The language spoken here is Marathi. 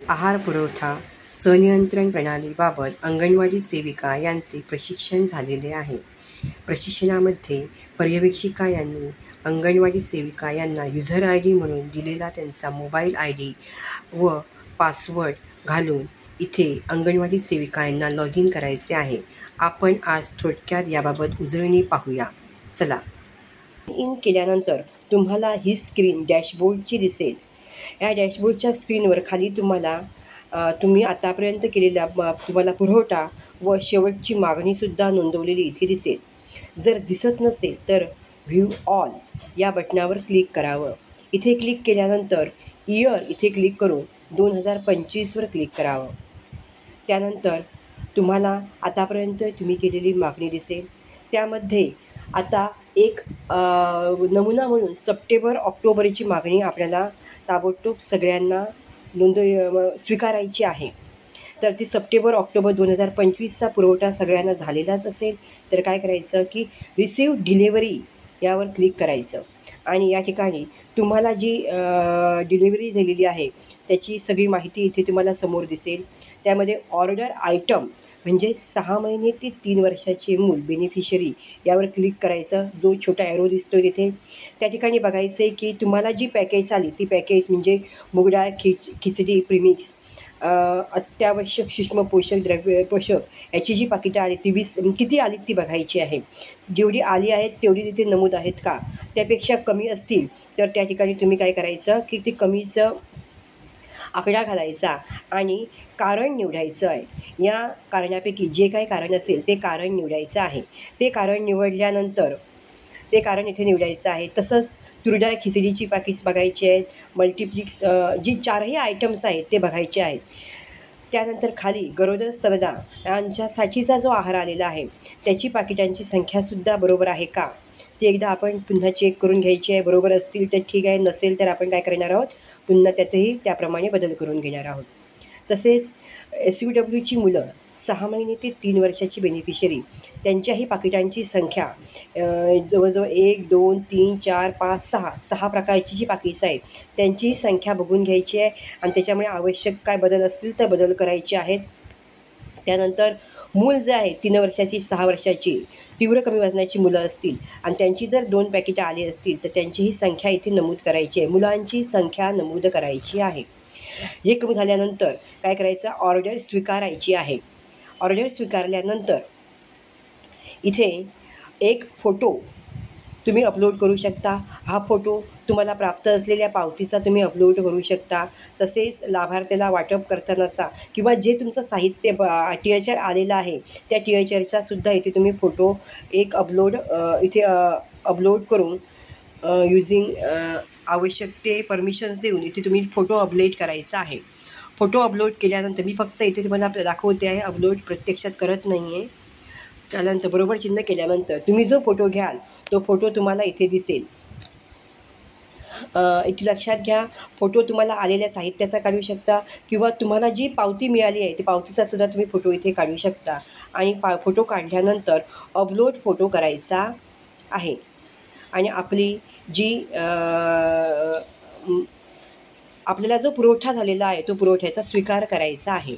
आहार पुरवठा संनियंत्रण प्रणालीबाबत अंगणवाडी सेविका यांचे प्रशिक्षण झालेले आहे. प्रशिक्षणामध्ये पर्यवेक्षिका यांनी अंगणवाडी सेविका यांना युजर ID म्हणून दिलेला त्यांचा मोबाईल ID व पासवर्ड घालून इथे अंगणवाडी सेविका यांना लॉग इन करायचे आहे. आपण आज थोडक्यात याबाबत उजळणी पाहूया. चला. इन केल्यानंतर तुम्हाला ही स्क्रीन डॅशबोर्डची दिसेल. या डॅशबोर्डच्या स्क्रीनवर खाली तुम्ही आतापर्यंत केलेला तुम्हाला पुरवठा व शेवटची मागणीसुद्धा नोंदवलेली इथे दिसेल. जर दिसत नसेल तर व्ह्यू ऑल या बटनावर क्लिक करावं. इथे क्लिक केल्यानंतर इयर इथे क्लिक करून 2025वर क्लिक करावं. त्यानंतर तुम्हाला आतापर्यंत तुम्ही केलेली मागणी दिसेल. त्यामध्ये आता एक नमुना म्हणून सप्टेंबर-ऑक्टोबरची मागणी आपल्याला ताबडतोब सगळ्यांना स्वीकारायची आहे. तर ती सप्टेंबर-ऑक्टोबर 2025चा पुरवठा सगळ्यांना झालेलाच असेल तर काय करायचं की रिसिव्ह डिलेवरी यावर क्लिक करायचं आणि या ठिकाणी तुम्हाला जी डिलेवरी झालेली आहे त्याची सगळी माहिती इथे तुम्हाला समोर दिसेल. त्यामध्ये ऑर्डर आयटम म्हणजे 6 महिने ते 3 वर्षाचे मूल बेनिफिशरी यावर क्लिक करायचं. जो छोटा ॲरो दिसतो तिथे त्या ठिकाणी बघायचं आहे की तुम्हाला जी पॅकेज आली ती पॅकेज म्हणजे मूग डाळ, खिचडी प्रीमिक्स, अत्यावश्यक सूक्ष्म पोषक याची जी पाकिटं आली ती 20 किती आली ती बघायची आहे. जेवढी आली आहेत तेवढी तिथे नमूद आहेत का, त्यापेक्षा कमी असतील तर त्या ठिकाणी तुम्ही काय करायचं की ते कमीचं आकडा घालायचा आणि कारण निवडायचं आहे. या कारणापैकी जे काही कारण असेल ते कारण निवडायचं आहे. ते कारण निवडल्यानंतर ते कारण इथे निवडायचं आहे. तसंच तुरडाळ खिचडीची पॅकेट्स बघायची आहेत. मल्टिप्लिक्स जी 4ही आयटम्स आहेत ते बघायचे आहेत. त्यानंतर खाली गरोदर स्तनदा यांच्यासाठीचा जो आहार आलेला आहे त्याची पाकिटांची संख्यासुद्धा बरोबर आहे का ते एकदा आपण पुन्हा चेक करून घ्यायची आहे. बरोबर असतील तर ठीक आहे, नसेल तर आपण काय करणार आहोत पुन्हा त्यातही त्याप्रमाणे बदल करून घेणार आहोत. तसेच SUWची मुलं 6 महिने ते 3 वर्षाची बेनिफिशरी त्यांच्याही पाकिटांची संख्या जवळजवळ 1, 2, 3, 4, 5, 6 प्रकारची जी पाकिट्स आहेत त्यांचीही संख्या बघून घ्यायची आहे आणि त्याच्यामुळे आवश्यक काय बदल असतील तर बदल करायचे आहेत. त्यानंतर मूल जे आहे 3 वर्षाची 6 वर्षाची तीव्र कमी वजनाची मुलं असतील आणि त्यांची जर 2 पॅकेटं आली असतील तर त्यांचीही संख्या इथे नमूद करायची आहे. मुलांची संख्या नमूद करायची आहे. हे कमी झाल्यानंतर काय करायचं, ऑर्डर स्वीकारायची आहे. ऑर्डर स्वीकारल्यानंतर इथे एक फोटो तुम्ही अपलोड करू शकता. हा फोटो तुम्हाला प्राप्त असलेल्या पावतीचा तुम्ही अपलोड करू शकता. तसेच लाभार्थ्याला वाटप करतानाचा किंवा जे तुमचं साहित्य THR आलेलं आहे त्या THRचा सुद्धा इथे तुम्ही फोटो एक इथे अपलोड करून युजिंग आवश्यक ते परमिशन्स देऊन इथे तुम्ही फोटो अपलोड करायचा आहे. फोटो अपलोड केल्यानंतर मी फक्त इथे तुम्हाला दाखवते आहे, अपलोड प्रत्यक्षात करत नाही आहे. त्यानंतर बरोबर चिन्ह केल्यानंतर तुम्ही जो फोटो घ्याल तो फोटो तुम्हाला इथे दिसेल. इथे लक्षात घ्या, फोटो तुम्हाला आलेल्या साहित्याचा काढू शकता किंवा तुम्हाला जी पावती मिळाली आहे ती पावतीचा सुद्धा तुम्ही फोटो इथे काढू शकता आणि फोटो काढल्यानंतर अपलोड फोटो करायचा आहे आणि आपली जी आपल्याला जो पुरवठा झालेला आहे तो पुरवठ्याचा स्वीकार करायचा आहे.